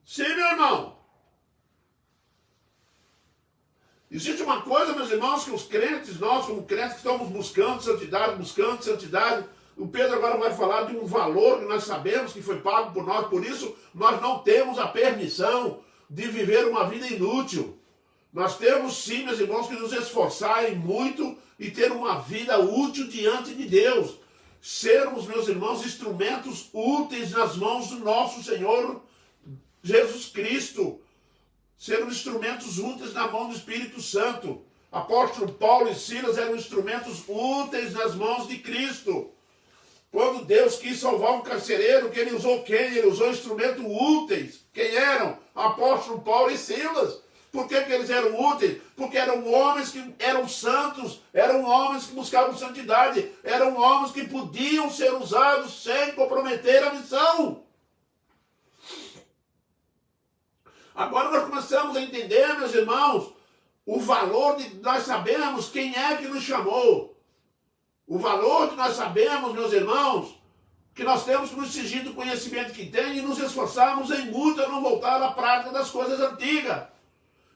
Sim, meu irmão. Existe uma coisa, meus irmãos, que os crentes, nós como crentes que estamos buscando santidade, o Pedro agora vai falar de um valor que nós sabemos que foi pago por nós, por isso nós não temos a permissão de viver uma vida inútil. Nós temos sim, meus irmãos, que nos esforçar em muito e ter uma vida útil diante de Deus. Sermos, meus irmãos, instrumentos úteis nas mãos do nosso Senhor Jesus Cristo. Sermos instrumentos úteis na mão do Espírito Santo. Apóstolo Paulo e Silas eram instrumentos úteis nas mãos de Cristo. Quando Deus quis salvar um carcereiro, que ele usou quem? Ele usou instrumentos úteis. Quem eram? Apóstolo Paulo e Silas. Por que eles eram úteis? Porque eram homens que eram santos, eram homens que buscavam santidade, eram homens que podiam ser usados sem comprometer a missão. Agora nós começamos a entender, meus irmãos, o valor de nós sabemos quem é que nos chamou. O valor de nós sabemos, meus irmãos, que nós temos que nos cingir do conhecimento que tem e nos esforçarmos em muito a não voltar à prática das coisas antigas.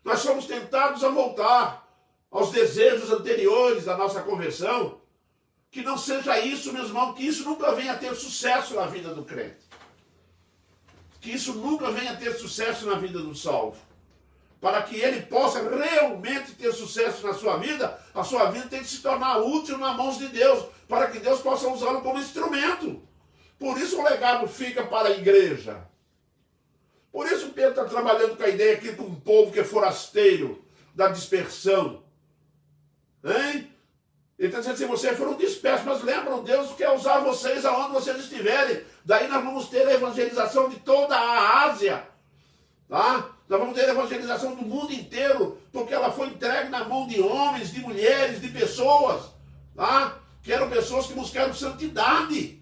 Nós somos tentados a voltar aos desejos anteriores da nossa conversão. Que não seja isso, meus irmãos, que isso nunca venha a ter sucesso na vida do crente. Que isso nunca venha a ter sucesso na vida do salvo. Para que ele possa realmente ter sucesso na sua vida, a sua vida tem que se tornar útil nas mãos de Deus, para que Deus possa usá-lo como instrumento. Por isso o legado fica para a igreja. Por isso Pedro está trabalhando com a ideia aqui com um povo que é forasteiro, da dispersão. Hein? Ele está dizendo assim, vocês foram dispersos, mas lembram, Deus quer usar vocês aonde vocês estiverem. Daí nós vamos ter a evangelização de toda a Ásia. Tá? Nós vamos ter a evangelização do mundo inteiro, porque ela foi entregue na mão de homens, de mulheres, de pessoas, tá? Que eram pessoas que buscaram santidade,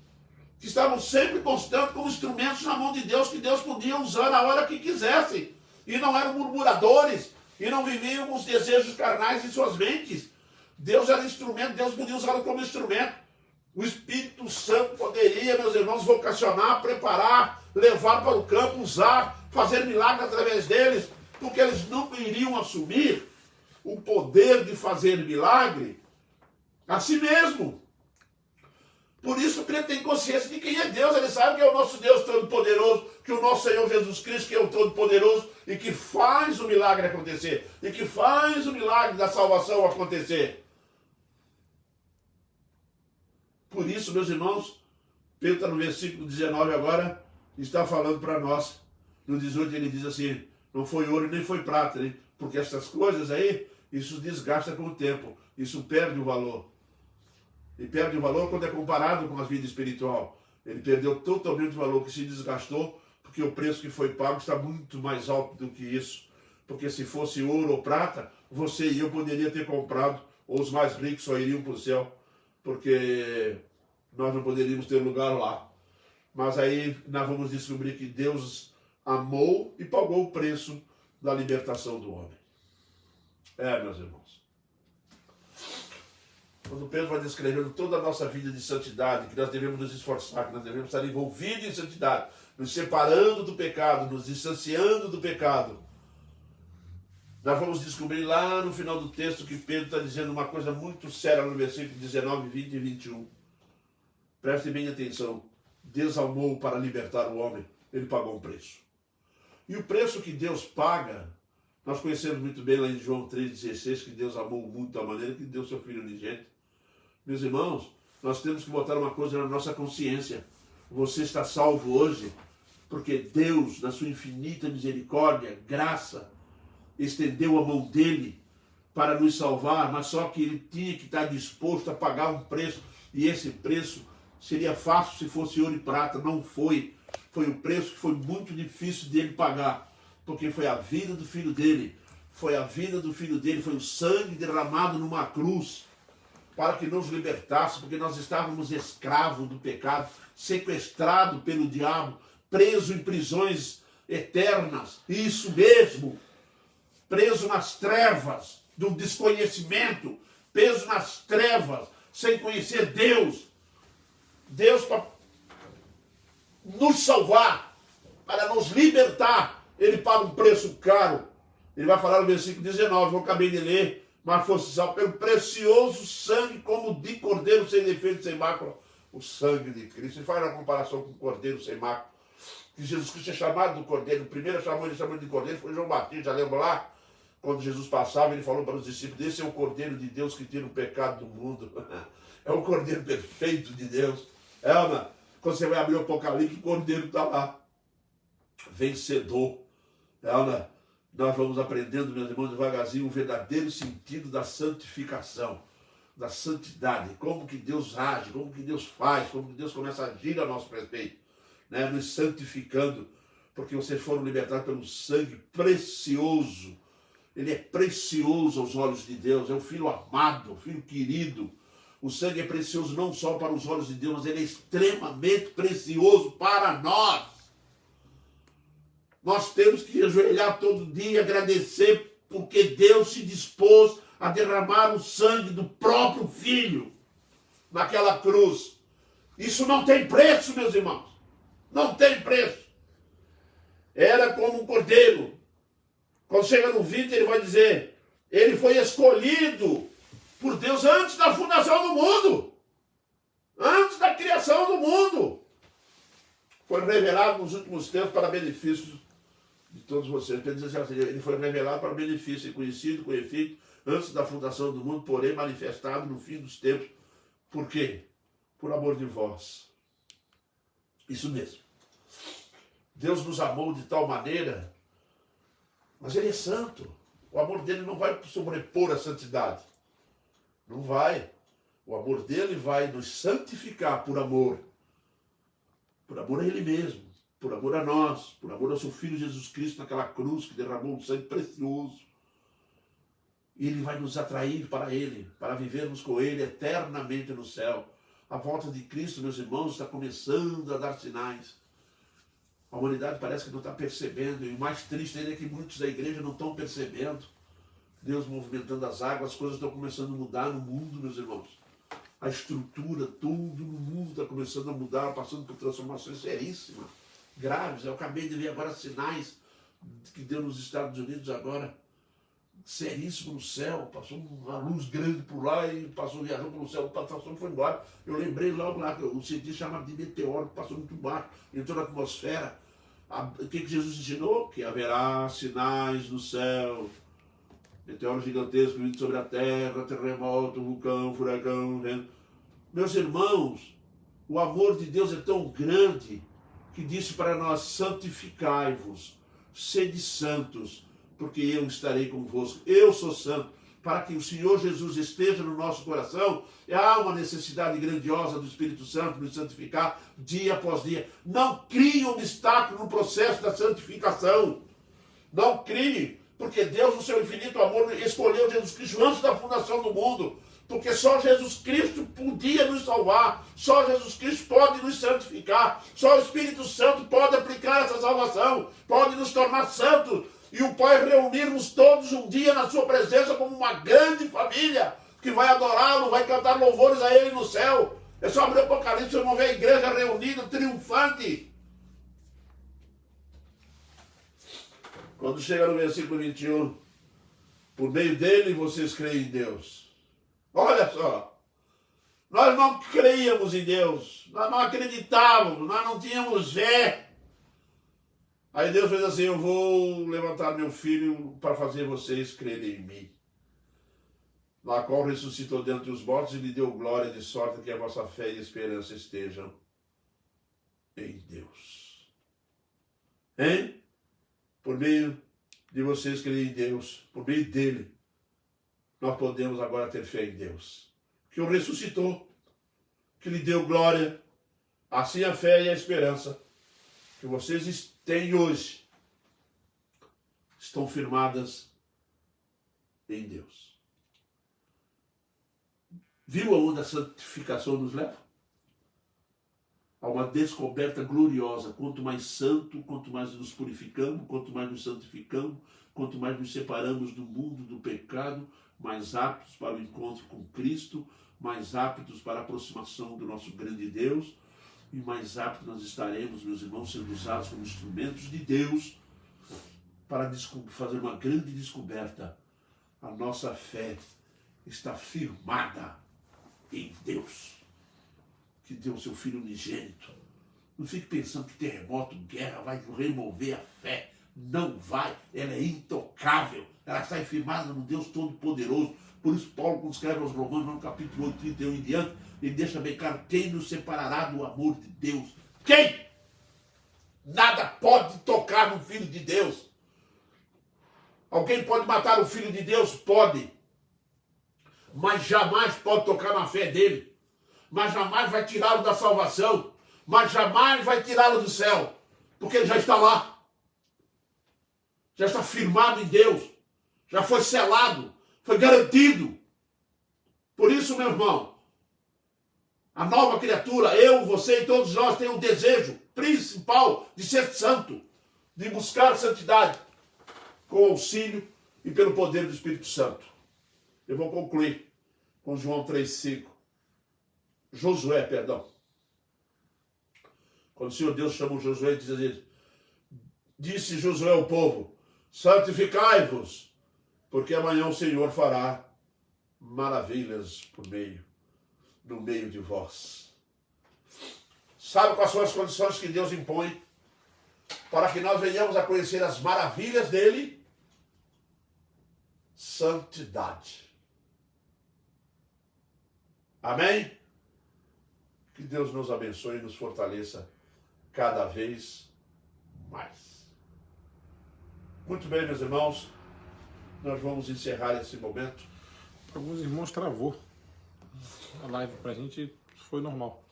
que estavam sempre constantes como instrumentos na mão de Deus, que Deus podia usar na hora que quisesse. E não eram murmuradores, e não viviam com os desejos carnais em suas mentes. Deus era instrumento, Deus podia usá-lo como instrumento. O Espírito Santo poderia, meus irmãos, vocacionar, preparar, levar para o campo, usar, fazer milagre através deles, porque eles nunca iriam assumir o poder de fazer milagre a si mesmo. Por isso o crente tem consciência de quem é Deus, ele sabe que é o nosso Deus Todo-Poderoso, que o nosso Senhor Jesus Cristo, que é o Todo-Poderoso, e que faz o milagre acontecer, e que faz o milagre da salvação acontecer. Por isso, meus irmãos, Pedro está no versículo 19 agora, está falando para nós. No 18 ele diz assim, não foi ouro nem foi prata, né? Porque essas coisas aí, isso desgasta com o tempo, isso perde o valor. E perde o valor quando é comparado com a vida espiritual. Ele perdeu totalmente o valor que se desgastou porque o preço que foi pago está muito mais alto do que isso. Porque se fosse ouro ou prata, você e eu poderia ter comprado, ou os mais ricos só iriam para o céu, porque nós não poderíamos ter lugar lá. Mas aí nós vamos descobrir que Deus amou e pagou o preço da libertação do homem. Meus irmãos. Quando Pedro vai descrevendo toda a nossa vida de santidade, que nós devemos nos esforçar, que nós devemos estar envolvidos em santidade, nos separando do pecado, nos distanciando do pecado, nós vamos descobrir lá no final do texto que Pedro está dizendo uma coisa muito séria no versículo 19, 20 e 21. Preste bem atenção. Deus amou para libertar o homem, ele pagou um preço. E o preço que Deus paga, nós conhecemos muito bem lá em João 3,16, que Deus amou muito da maneira que deu seu Filho unigênito. Meus irmãos, nós temos que botar uma coisa na nossa consciência. Você está salvo hoje porque Deus, na sua infinita misericórdia, graça, estendeu a mão dele para nos salvar, mas só que ele tinha que estar disposto a pagar um preço, e esse preço seria fácil se fosse ouro e prata. Não foi. Foi um preço que foi muito difícil dele pagar, porque foi a vida do filho dele, foi a vida do filho dele, foi o sangue derramado numa cruz, para que nos libertasse, porque nós estávamos escravos do pecado, sequestrados pelo diabo, presos em prisões eternas, isso mesmo, preso nas trevas do desconhecimento, preso nas trevas, sem conhecer Deus. Deus, para nos salvar, para nos libertar, ele paga um preço caro. Ele vai falar no versículo 19, eu acabei de ler, mas fosse salvo pelo precioso sangue como de cordeiro sem defeito, sem mácula, o sangue de Cristo. Ele faz uma comparação com o cordeiro sem mácula, que Jesus Cristo é chamado do cordeiro. O primeiro ele chamou de cordeiro, foi João Batista, já lembra lá? Quando Jesus passava, ele falou para os discípulos, esse é o cordeiro de Deus que tira o pecado do mundo. É o cordeiro perfeito de Deus. Mano, quando você vai abrir o Apocalipse, o cordeiro está lá, vencedor. Mano, nós vamos aprendendo, meus irmãos, devagarzinho, o verdadeiro sentido da santificação, da santidade, como que Deus age, como que Deus faz, como que Deus começa a agir a nosso respeito, né? Nos santificando, porque vocês foram libertados pelo sangue precioso. Ele é precioso aos olhos de Deus, é o filho amado, o filho querido. O sangue é precioso não só para os olhos de Deus, mas ele é extremamente precioso para nós. Nós temos que ajoelhar todo dia e agradecer porque Deus se dispôs a derramar o sangue do próprio Filho naquela cruz. Isso não tem preço, meus irmãos. Não tem preço. Era como um cordeiro. Quando chega no 20, ele vai dizer, ele foi escolhido por Deus antes da fundação do mundo. Antes da criação do mundo. Foi revelado nos últimos tempos para benefício de todos vocês. Quer dizer assim, ele foi revelado para benefício, conhecido com efeito, antes da fundação do mundo, porém manifestado no fim dos tempos. Por quê? Por amor de vós. Isso mesmo. Deus nos amou de tal maneira, mas ele é santo. O amor dele não vai sobrepor a santidade. Não vai. O amor dele vai nos santificar por amor. Por amor a ele mesmo. Por amor a nós. Por amor ao seu Filho Jesus Cristo naquela cruz que derramou um sangue precioso. E ele vai nos atrair para ele, para vivermos com ele eternamente no céu. A volta de Cristo, meus irmãos, está começando a dar sinais. A humanidade parece que não está percebendo. E o mais triste ainda é que muitos da igreja não estão percebendo. Deus movimentando as águas, as coisas estão começando a mudar no mundo, meus irmãos. A estrutura, tudo no mundo está começando a mudar, passando por transformações seríssimas, graves. Eu acabei de ver agora sinais que deu nos Estados Unidos agora, seríssimo no céu. Passou uma luz grande por lá e passou viajando pelo céu, passou e foi embora. Eu lembrei logo lá, que o cientista chama de meteoro, que passou muito baixo, entrou na atmosfera. O que Jesus ensinou? Que haverá sinais no céu. Meteoro gigantesco vindo sobre a terra, terremoto, vulcão, furacão, vento. Meus irmãos, o amor de Deus é tão grande que disse para nós, santificai-vos, sede santos, porque eu estarei convosco. Eu sou santo, para que o Senhor Jesus esteja no nosso coração, há uma necessidade grandiosa do Espírito Santo nos santificar dia após dia. Não crie obstáculo no processo da santificação. Não crie, porque Deus, no seu infinito amor, escolheu Jesus Cristo antes da fundação do mundo. Porque só Jesus Cristo podia nos salvar, só Jesus Cristo pode nos santificar, só o Espírito Santo pode aplicar essa salvação, pode nos tornar santos, e o Pai reunir-nos todos um dia na sua presença como uma grande família, que vai adorá-lo, vai cantar louvores a Ele no céu. É só abrir o Apocalipse, você vai ver a igreja reunida, triunfante. Quando chega no versículo 21, por meio dele vocês creem em Deus. Olha só, nós não creíamos em Deus, nós não acreditávamos, nós não tínhamos fé. Aí Deus fez assim, eu vou levantar meu filho para fazer vocês crerem em mim. Na qual ressuscitou dentre os mortos e lhe deu glória, de sorte que a vossa fé e esperança estejam em Deus. Hein? Por meio de vocês crerem em Deus, por meio dele, nós podemos agora ter fé em Deus, que o ressuscitou, que lhe deu glória. Assim a fé e a esperança que vocês têm hoje estão firmadas em Deus. Viu aonde a santificação nos leva? A uma descoberta gloriosa. Quanto mais santo, quanto mais nos purificamos, quanto mais nos santificamos, quanto mais nos separamos do mundo, do pecado, mais aptos para o encontro com Cristo, mais aptos para a aproximação do nosso grande Deus, e mais aptos nós estaremos, meus irmãos, sendo usados como instrumentos de Deus para fazer uma grande descoberta. A nossa fé está firmada em Deus, que deu o seu Filho unigênito. Não fique pensando que terremoto, guerra vai remover a fé. Não vai, ela é intocável, ela está firmada no Deus Todo-Poderoso. Por isso Paulo, quando escreve aos Romanos, no capítulo 8, 31 em diante, ele deixa bem claro, quem nos separará do amor de Deus? Quem? Nada pode tocar no Filho de Deus. Alguém pode matar o Filho de Deus? Pode. Mas jamais pode tocar na fé dele. Mas jamais vai tirá-lo da salvação. Mas jamais vai tirá-lo do céu. Porque ele já está lá. Já está firmado em Deus. Já foi selado. Foi garantido. Por isso, meu irmão, a nova criatura, eu, você e todos nós temos um desejo principal de ser santo. De buscar santidade. Com auxílio e pelo poder do Espírito Santo. Eu vou concluir com João 3,5. Josué, perdão. Quando o Senhor Deus chamou Josué, disse Josué ao povo, santificai-vos, porque amanhã o Senhor fará maravilhas no meio de vós. Sabe quais são as condições que Deus impõe para que nós venhamos a conhecer as maravilhas dele? Santidade. Amém? Que Deus nos abençoe e nos fortaleça cada vez mais. Muito bem, meus irmãos, nós vamos encerrar esse momento. Alguns irmãos travou a live, pra gente foi normal.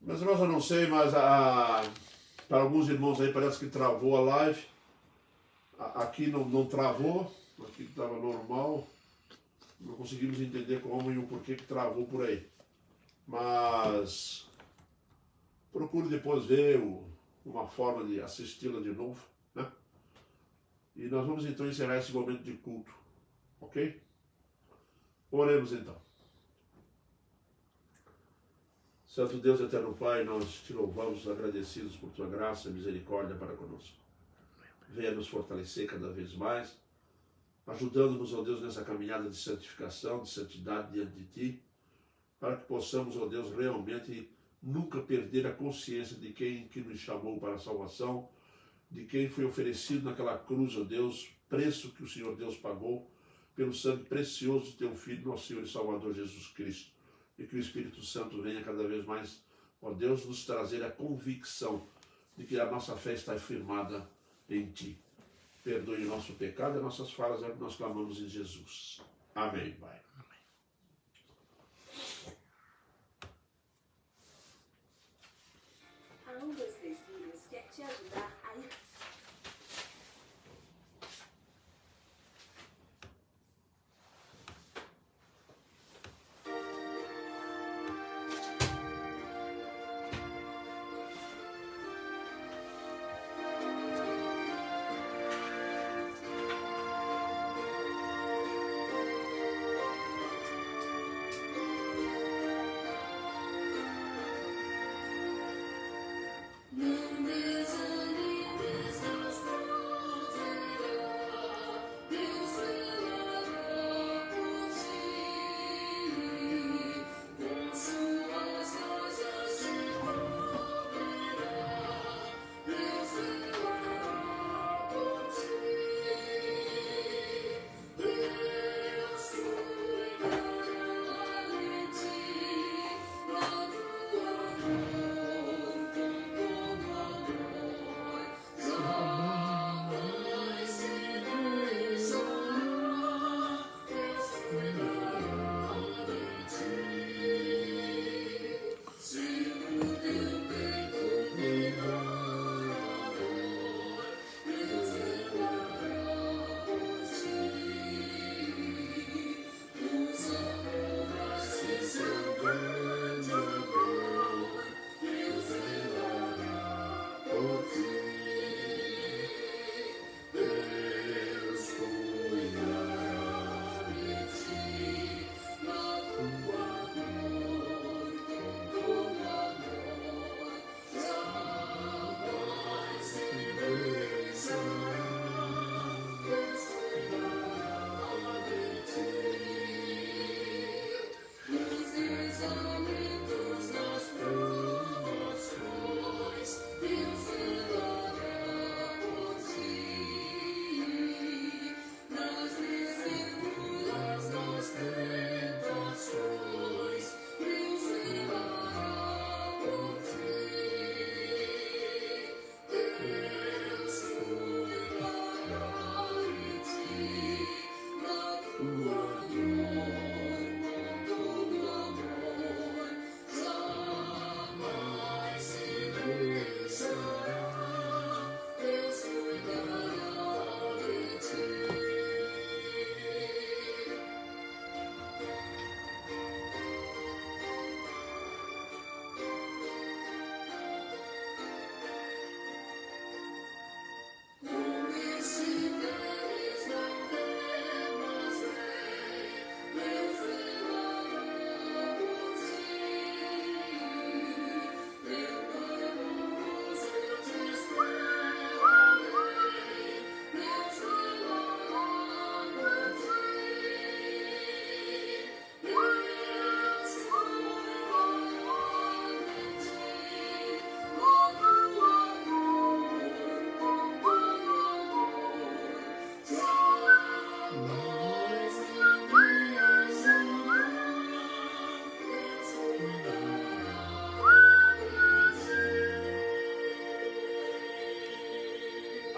Meus irmãos, eu não sei, mas para alguns irmãos aí parece que travou a live. Aqui não travou, aqui estava normal. Não conseguimos entender como e o porquê que travou por aí. Mas procure depois ver uma forma de assisti-la de novo, né? E nós vamos então encerrar esse momento de culto, ok? Oremos então. Santo Deus, eterno Pai, nós te louvamos, agradecidos por tua graça e misericórdia para conosco. Venha nos fortalecer cada vez mais, ajudando-nos, ó Deus, nessa caminhada de santificação, de santidade diante de ti, para que possamos, ó Deus, realmente nunca perder a consciência de quem que nos chamou para a salvação, de quem foi oferecido naquela cruz, ó Deus, preço que o Senhor Deus pagou pelo sangue precioso do teu Filho, nosso Senhor e Salvador Jesus Cristo. E que o Espírito Santo venha cada vez mais, ó Deus, nos trazer a convicção de que a nossa fé está firmada em ti. perdoe o nosso pecado e as nossas falhas, é o que nós clamamos em Jesus. Amém, Pai. Há um das leituras quer te ajudar a ir.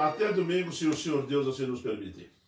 Até domingo, se o Senhor Deus assim nos permitir.